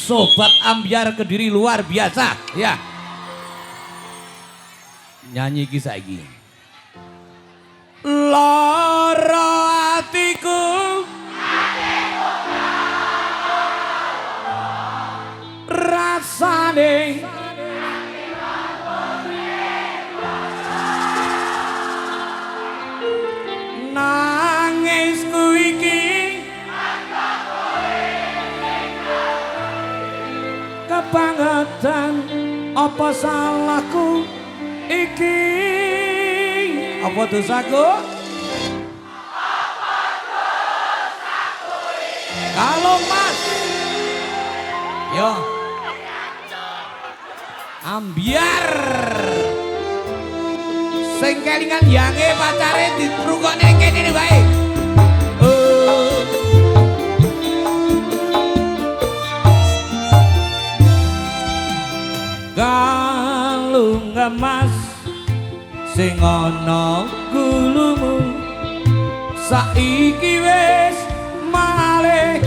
Sobat Ambyar Kediri luar biasa ya. Nyanyi iki saiki. Lara atiku rasane nangisku iki kebangetan apa salahku iki apa dosaku kalau mas yo Ambyar sing kelingan yange pacare ditrungokne kene wae. Galung emas sing ana gulumu saiki wis malih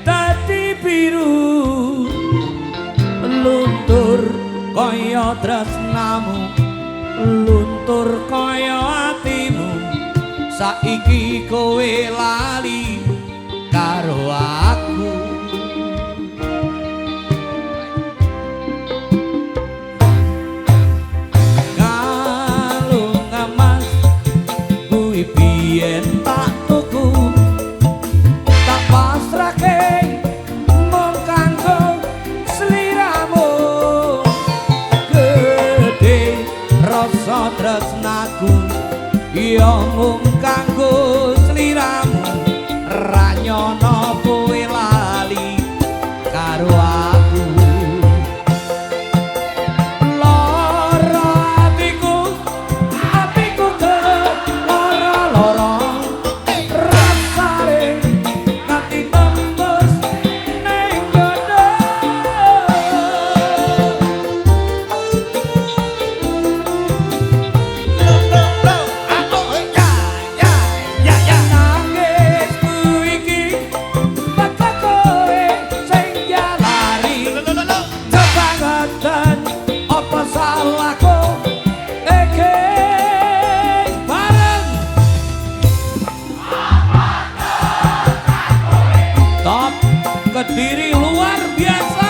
dadi biru luntur kaya tresnamu luntur kaya atimu saiki kowe lali karo aku galung emas kuwi biyen tak tuku tak pasrahke mung kanggo sliramu gedhe rasa tresnaku ya mung kanggo sliramu ra nyono kowe lali karo aku lara atiku lara rasane nganti tembus ning dada Kediri luar biasa.